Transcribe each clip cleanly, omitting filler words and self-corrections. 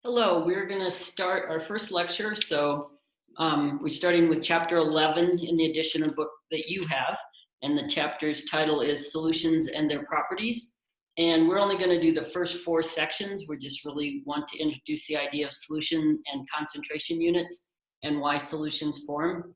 Hello, we're going to start our first lecture. We're starting with chapter 11 in the edition of book that you have. And the chapter's title is Solutions and Their Properties. And we're only going to do the first four sections. We just really want to introduce the idea of solution and concentration units and why solutions form.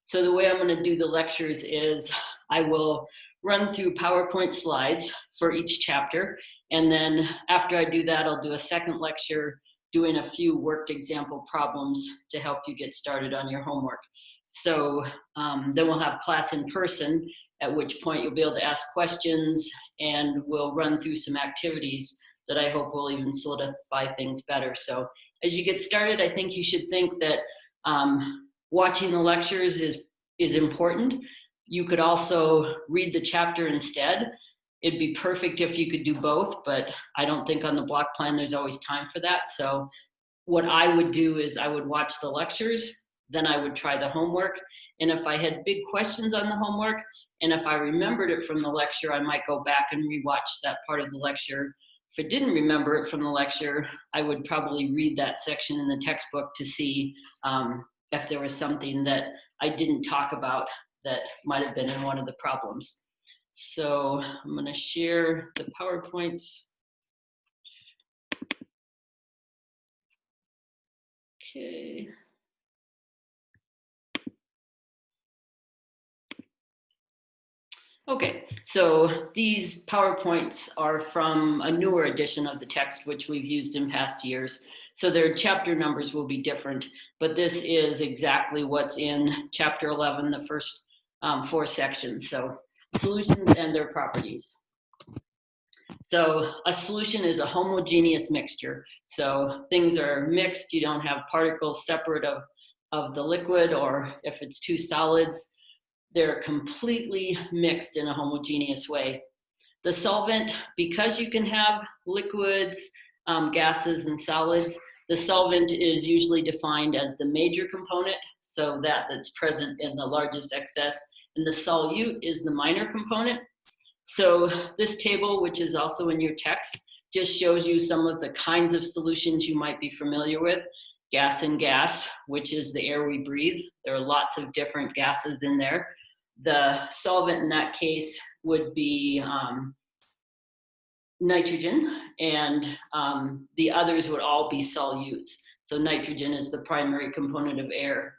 So the way I'm going to do the lectures is I will run through PowerPoint slides for each chapter. And then after I do that, I'll do a second lecture doing a few worked example problems to help you get started on your homework. So then we'll have class in person, at which point you'll be able to ask questions and we'll run through some activities that I hope will even solidify things better. So as you get started, I think you should think that watching the lectures is important. You could also read the chapter instead. It'd be perfect if you could do both, but I don't think on the block plan there's always time for that. So what I would do is I would watch the lectures, then I would try the homework. And if I had big questions on the homework, and if I remembered it from the lecture, I might go back and rewatch that part of the lecture. If I didn't remember it from the lecture, I would probably read that section in the textbook to see if there was something that I didn't talk about that might have been in one of the problems. So I'm going to share the PowerPoints. Okay. Okay, so these PowerPoints are from a newer edition of the text, which we've used in past years. So their chapter numbers will be different, but this is exactly what's in chapter 11, the first four sections. So solutions and their properties. So a solution is a homogeneous mixture. So things are mixed, you don't have particles separate of the liquid, or if it's two solids, they're completely mixed in a homogeneous way. The solvent, because you can have liquids, gases, and solids, the solvent is usually defined as the major component, so that's present in the largest excess, and the solute is the minor component. So this table, which is also in your text, just shows you some of the kinds of solutions you might be familiar with. Gas and gas, which is the air we breathe. There are lots of different gases in there. The solvent in that case would be nitrogen, and the others would all be solutes. So nitrogen is the primary component of air.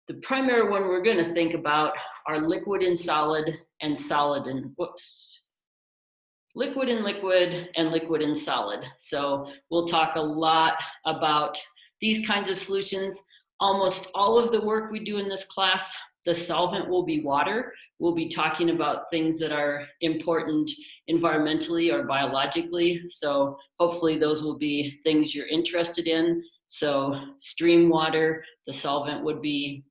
The primary one we're going to think about are liquid and solid, and solid and liquid and liquid, and liquid and solid. So we'll talk a lot about these kinds of solutions. Almost all of the work we do in this class, the solvent will be water. We'll be talking about things that are important environmentally or biologically. So hopefully those will be things you're interested in. So stream water, the solvent would be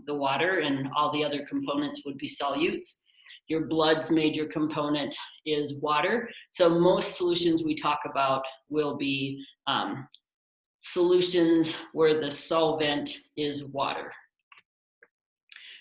the water, and all the other components would be solutes. Your blood's major component is water. So most solutions we talk about will be solutions where the solvent is water.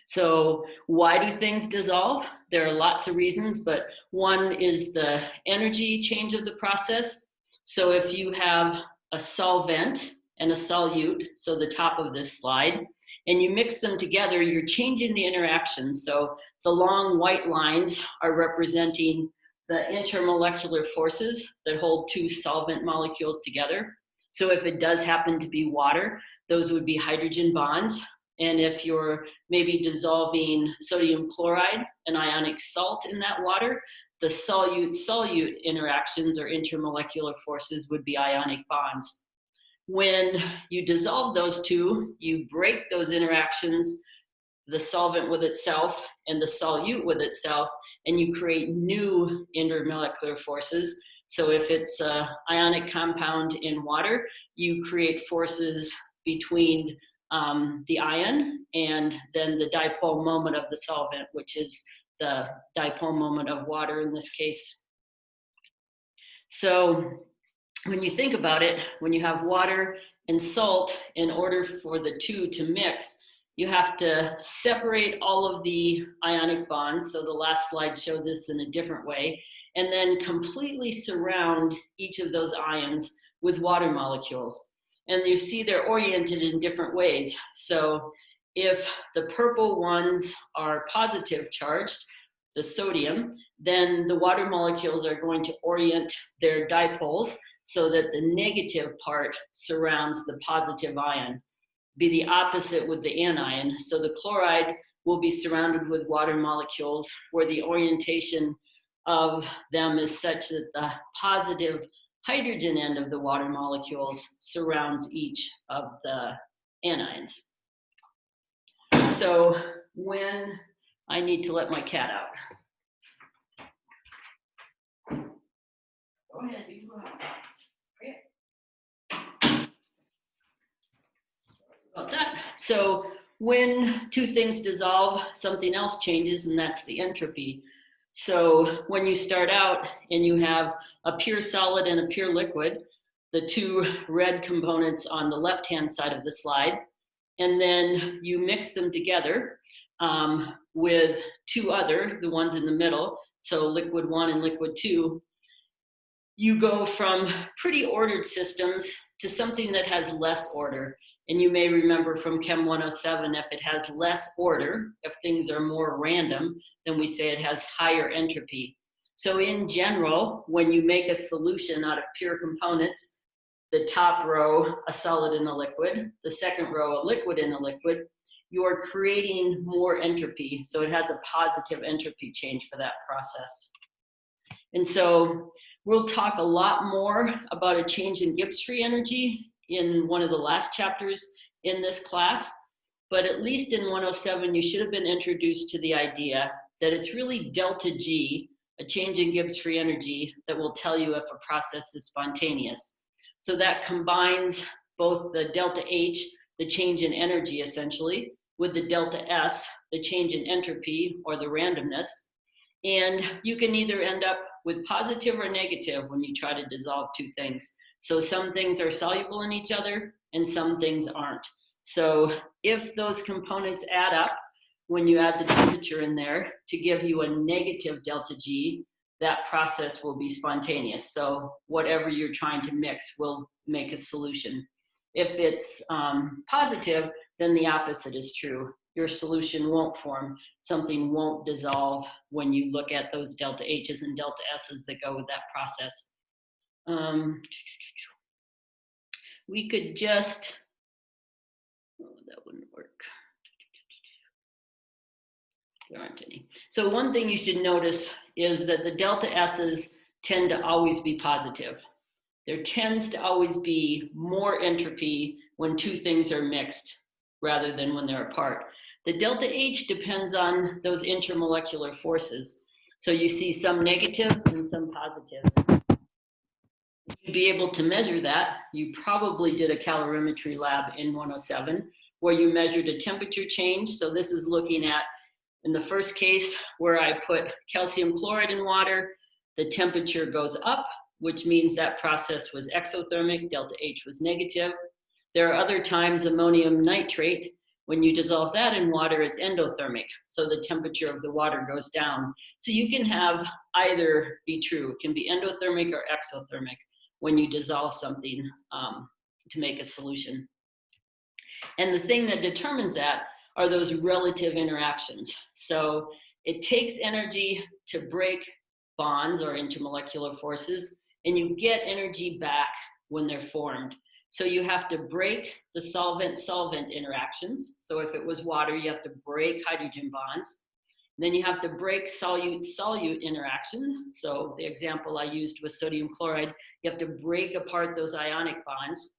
So why do things dissolve? There are lots of reasons, but one is the energy change of the process. So if you have a solvent and a solute, so the top of this slide, and you mix them together, you're changing the interaction. So the long white lines are representing the intermolecular forces that hold two solvent molecules together. So if it does happen to be water, those would be hydrogen bonds. And if you're maybe dissolving sodium chloride, an ionic salt in that water, the solute-solute interactions or intermolecular forces would be ionic bonds. When you dissolve those two, you break those interactions, the solvent with itself and the solute with itself, and you create new intermolecular forces. So if it's an ionic compound in water, you create forces between the ion and then the dipole moment of the solvent, which is the dipole moment of water in this case. So when you think about it, when you have water and salt, in order for the two to mix, you have to separate all of the ionic bonds. So the last slide showed this in a different way, and then completely surround each of those ions with water molecules. And you see they're oriented in different ways. So if the purple ones are positive charged, the sodium, then the water molecules are going to orient their dipoles so that the negative part surrounds the positive ion. Be the opposite with the anion. So the chloride will be surrounded with water molecules where the orientation of them is such that the positive hydrogen end of the water molecules surrounds each of the anions. So when I need to let my cat out. Go ahead, you go out. About that. So when two things dissolve, something else changes, and that's the entropy. So when you start out and you have a pure solid and a pure liquid, the two red components on the left-hand side of the slide, and then you mix them together with two other, the ones in the middle, so liquid 1 and liquid 2, you go from pretty ordered systems to something that has less order. And you may remember from Chem 107, if it has less order, if things are more random, then we say it has higher entropy. So in general, when you make a solution out of pure components, the top row, a solid in a liquid, the second row, a liquid in a liquid, you're creating more entropy. So it has a positive entropy change for that process. And so we'll talk a lot more about a change in Gibbs free energy in one of the last chapters in this class, but at least in 107, you should have been introduced to the idea that it's really delta G, a change in Gibbs free energy, that will tell you if a process is spontaneous. So that combines both the delta H, the change in energy essentially, with the delta S, the change in entropy or the randomness. And you can either end up with positive or negative when you try to dissolve two things. So some things are soluble in each other and some things aren't. So if those components add up, when you add the temperature in there to give you a negative delta G, that process will be spontaneous. So whatever you're trying to mix will make a solution. If it's positive, then the opposite is true. Your solution won't form. Something won't dissolve when you look at those delta H's and delta S's that go with that process. We could just, oh, that wouldn't work. There aren't any. So one thing you should notice is that the delta S's tend to always be positive. There tends to always be more entropy when two things are mixed rather than when they're apart. The delta H depends on those intermolecular forces. So you see some negatives and some positives. To be able to measure that, you probably did a calorimetry lab in 107 where you measured a temperature change. So this is looking at, in the first case where I put calcium chloride in water, the temperature goes up, which means that process was exothermic, delta H was negative. There are other times ammonium nitrate, when you dissolve that in water, it's endothermic. So the temperature of the water goes down. So you can have either be true. It can be endothermic or exothermic when you dissolve something to make a solution. And the thing that determines that are those relative interactions. So it takes energy to break bonds or intermolecular forces, and you get energy back when they're formed. So you have to break the solvent-solvent interactions. So if it was water, you have to break hydrogen bonds. Then you have to break solute-solute interaction. So the example I used was sodium chloride. You have to break apart those ionic bonds.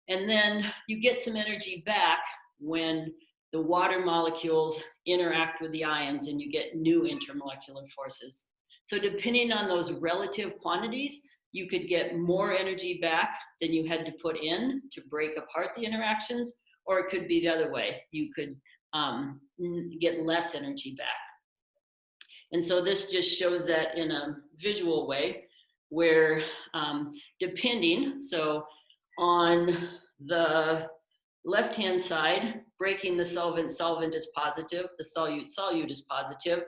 And then you get some energy back when the water molecules interact with the ions and you get new intermolecular forces. So depending on those relative quantities, you could get more energy back than you had to put in to break apart the interactions, or it could be the other way. You could get less energy back. And so this just shows that in a visual way where depending, so on the left-hand side, breaking the solvent-solvent is positive, the solute-solute is positive,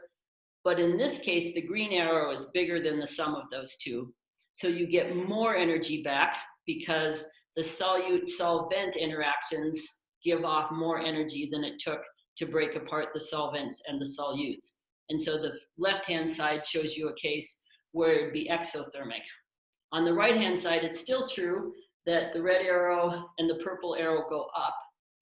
but in this case, the green arrow is bigger than the sum of those two. So you get more energy back because the solute-solvent interactions give off more energy than it took to break apart the solvents and the solutes. And so the left-hand side shows you a case where it'd be exothermic. On the right-hand side, it's still true that the red arrow and the purple arrow go up.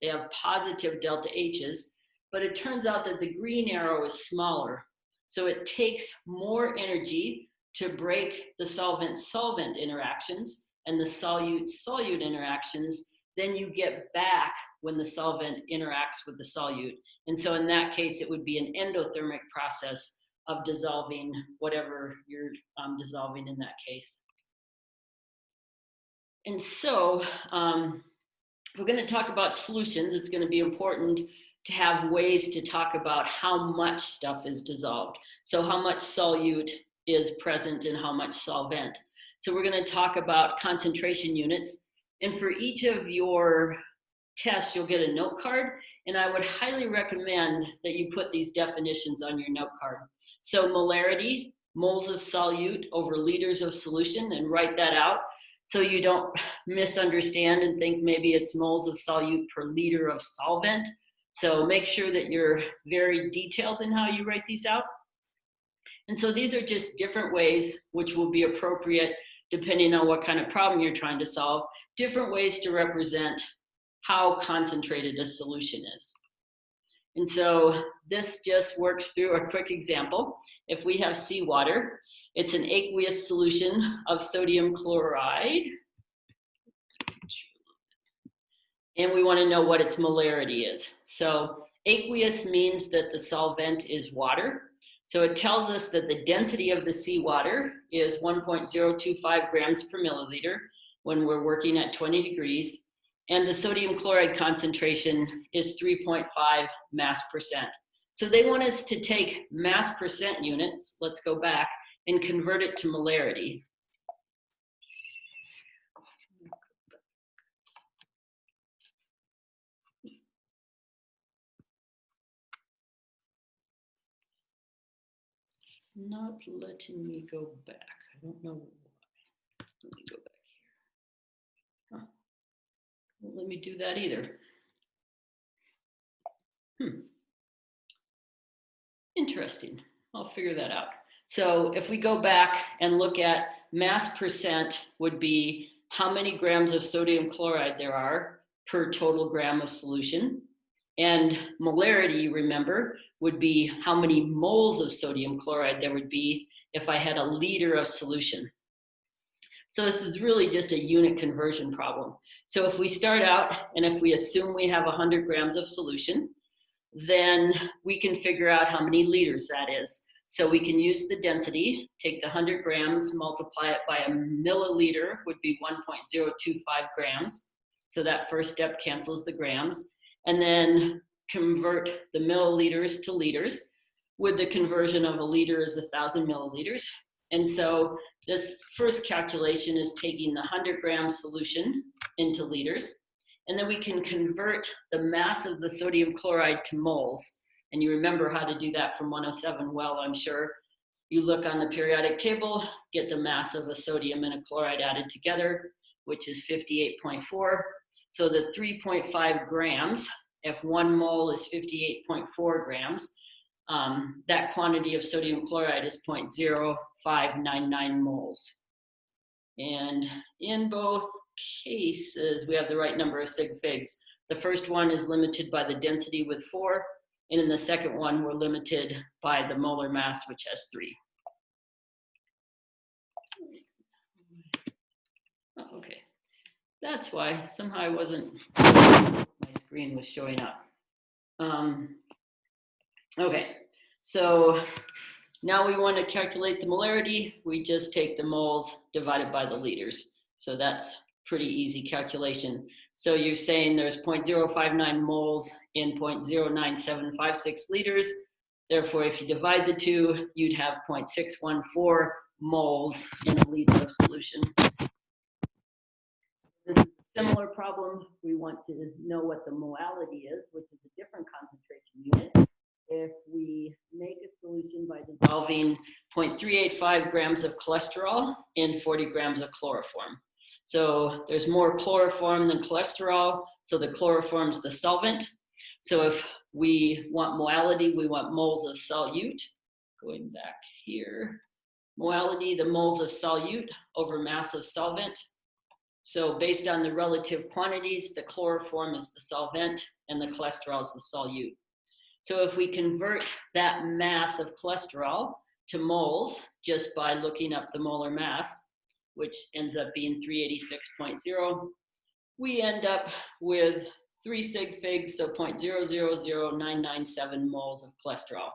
They have positive delta H's, but it turns out that the green arrow is smaller. So it takes more energy to break the solvent-solvent interactions and the solute-solute interactions than you get back when the solvent interacts with the solute. And so in that case, it would be an endothermic process of dissolving whatever you're dissolving in that case. And so we're going to talk about solutions. It's going to be important to have ways to talk about how much stuff is dissolved. So how much solute is present and how much solvent. So we're going to talk about concentration units. And for each of your tests, you'll get a note card. And I would highly recommend that you put these definitions on your note card. So molarity, moles of solute over liters of solution, and write that out so you don't misunderstand and think maybe it's moles of solute per liter of solvent. So make sure that you're very detailed in how you write these out. And so these are just different ways which will be appropriate depending on what kind of problem you're trying to solve, different ways to represent how concentrated a solution is. And so this just works through a quick example. If we have seawater, it's an aqueous solution of sodium chloride. And we want to know what its molarity is. So aqueous means that the solvent is water. So it tells us that the density of the seawater is 1.025 grams per milliliter when we're working at 20 degrees. And the sodium chloride concentration is 3.5 mass percent. So they want us to take mass percent units, let's go back, and convert it to molarity. It's not letting me go back. I don't know why. Let me go back here. Huh. Won't let me do that either. Interesting. I'll figure that out. So if we go back and look at mass percent would be how many grams of sodium chloride there are per total gram of solution. And molarity, remember, would be how many moles of sodium chloride there would be if I had a liter of solution. So this is really just a unit conversion problem. So if we start out and if we assume we have 100 grams of solution, then we can figure out how many liters that is. So we can use the density, take the 100 grams, multiply it by a milliliter would be 1.025 grams. So that first step cancels the grams. And then convert the milliliters to liters. With the conversion of a liter is 1,000 milliliters. And so this first calculation is taking the 100 gram solution into liters. And then we can convert the mass of the sodium chloride to moles. And you remember how to do that from 107 well, I'm sure. You look on the periodic table, get the mass of a sodium and a chloride added together, which is 58.4. So the 3.5 grams, if 1 mole is 58.4 grams, that quantity of sodium chloride is 0.0599 moles. And in both cases, we have the right number of sig figs. The first one is limited by the density with 4, and in the second one, we're limited by the molar mass, which has 3. Oh, okay, that's why somehow I wasn't, my screen was showing up. Okay, so now we want to calculate the molarity. We just take the moles divided by the liters. So that's pretty easy calculation. So you're saying there's 0.059 moles in 0.09756 liters. Therefore, if you divide the two, you'd have 0.614 moles in a liter of solution. This is a similar problem. We want to know what the molality is, which is a different concentration unit. If we make a solution by dissolving 0.385 grams of cholesterol in 40 grams of chloroform. So there's more chloroform than cholesterol, so the chloroform's the solvent. So if we want molality, we want moles of solute. Going back here, molality, the moles of solute over mass of solvent. So based on the relative quantities, the chloroform is the solvent and the cholesterol is the solute. So if we convert that mass of cholesterol to moles just by looking up the molar mass, which ends up being 386.0, we end up with 3 sig figs, so 0.000997 moles of cholesterol.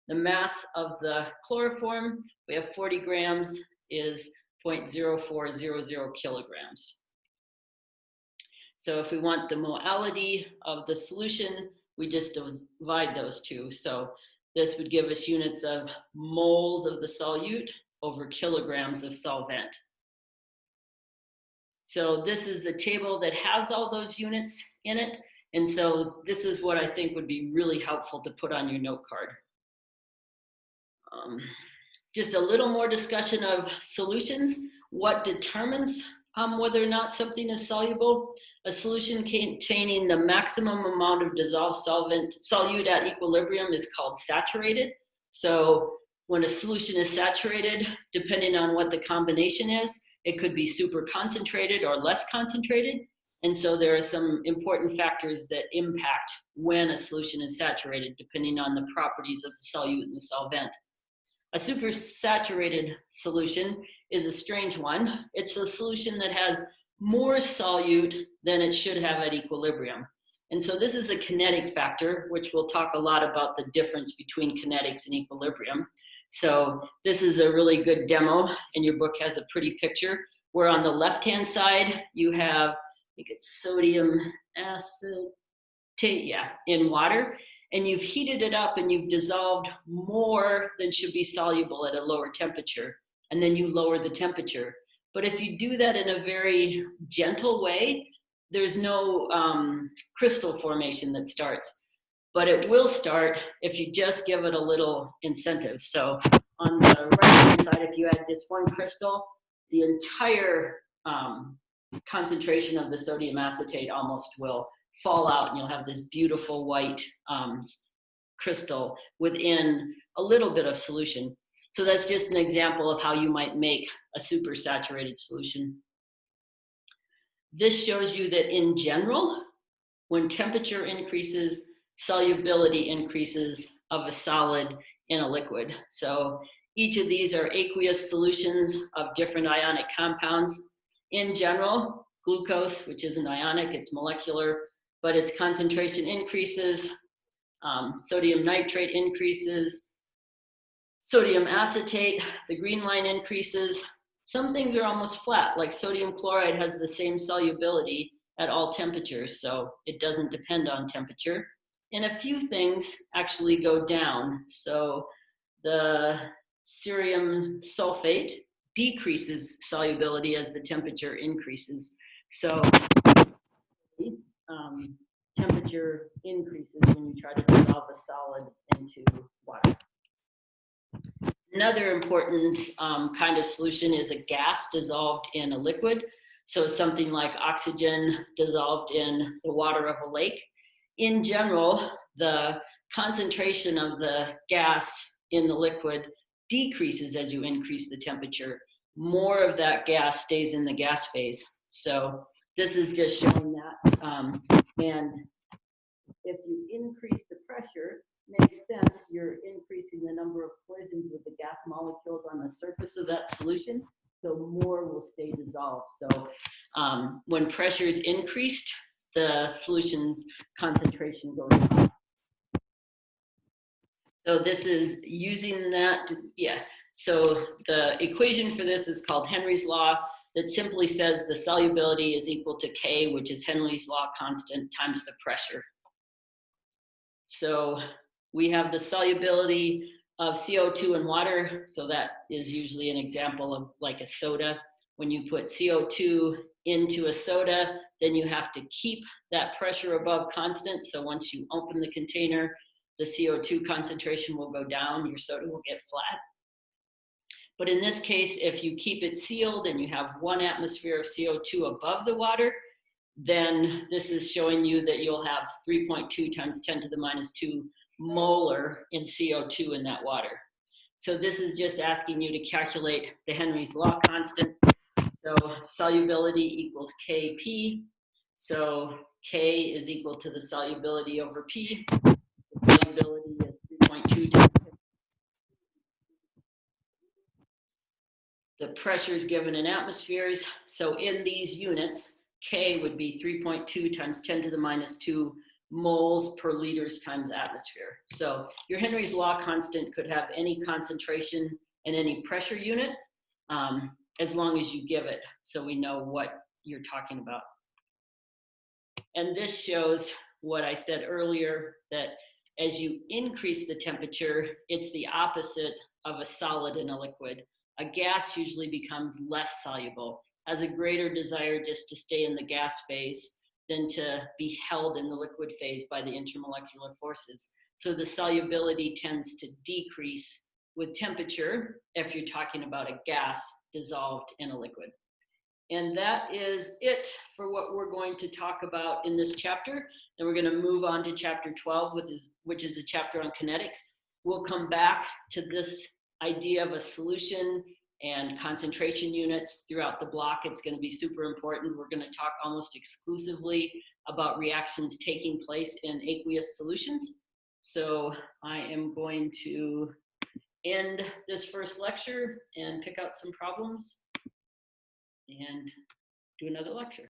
The mass of the chloroform, we have 40 grams, is 0.0400 kilograms. So if we want the molality of the solution, we just divide those two. So this would give us units of moles of the solute over kilograms of solvent. So this is the table that has all those units in it. And so this is what I think would be really helpful to put on your note card. Just a little more discussion of solutions. What determines whether or not something is soluble? A solution containing the maximum amount of dissolved solute at equilibrium is called saturated. So when a solution is saturated, depending on what the combination is, it could be super concentrated or less concentrated. And so there are some important factors that impact when a solution is saturated, depending on the properties of the solute and the solvent. A supersaturated solution is a strange one. It's a solution that has more solute than it should have at equilibrium. And so this is a kinetic factor, which we'll talk a lot about the difference between kinetics and equilibrium. So this is a really good demo, and your book has a pretty picture, where on the left-hand side, you have, I think it's sodium acetate, in water. And you've heated it up and you've dissolved more than should be soluble at a lower temperature. And then you lower the temperature. But if you do that in a very gentle way, there's no crystal formation that starts. But it will start if you just give it a little incentive. So on the right-hand side, if you add just one crystal, the entire concentration of the sodium acetate almost will fall out, and you'll have this beautiful white crystal within a little bit of solution. So that's just an example of how you might make a supersaturated solution. This shows you that in general, when temperature increases, solubility increases of a solid in a liquid. So each of these are aqueous solutions of different ionic compounds. In general, glucose, which isn't ionic, it's molecular, but its concentration increases, sodium nitrate increases, sodium acetate, the green line increases. Some things are almost flat, like sodium chloride has the same solubility at all temperatures, so it doesn't depend on temperature. And a few things actually go down. So the cerium sulfate decreases solubility as the temperature increases. So temperature increases when you try to dissolve a solid into water. Another important kind of solution is a gas dissolved in a liquid. So something like oxygen dissolved in the water of a lake. In general, the concentration of the gas in the liquid decreases as you increase the temperature. More of that gas stays in the gas phase. So this is just showing that. And if you increase the pressure, makes sense, you're increasing the number of collisions with the gas molecules on the surface of that solution, so more will stay dissolved. So when pressure is increased, the solution's concentration goes up. So this is using that, So the equation for this is called Henry's law, that simply says the solubility is equal to K, which is Henry's law constant, times the pressure. So we have the solubility of CO2 in water. So that is usually an example of like a soda. When you put CO2 into a soda, then you have to keep that pressure above constant. So once you open the container, the CO2 concentration will go down, your soda will get flat. But in this case, if you keep it sealed and you have 1 atmosphere of CO2 above the water, then this is showing you that you'll have 3.2 times 10 to the minus 2 molar in CO2 in that water. So this is just asking you to calculate the Henry's law constant. So solubility equals Kp. So K is equal to the solubility over P. The solubility is 3.2 times. The pressure is given in atmospheres. So in these units, K would be 3.2 times 10 to the minus 2 moles per liters times atmosphere. So your Henry's law constant could have any concentration and any pressure unit, as long as you give it, so we know what you're talking about. And this shows what I said earlier, that as you increase the temperature, it's the opposite of a solid in a liquid. A gas usually becomes less soluble, has a greater desire just to stay in the gas phase than to be held in the liquid phase by the intermolecular forces. So the solubility tends to decrease with temperature if you're talking about a gas dissolved in a liquid. And that is it for what we're going to talk about in this chapter. Then we're going to move on to chapter 12, which is a chapter on kinetics. We'll come back to this idea of a solution and concentration units throughout the block. It's going to be super important. We're going to talk almost exclusively about reactions taking place in aqueous solutions. So I am going to end this first lecture and pick out some problems and do another lecture.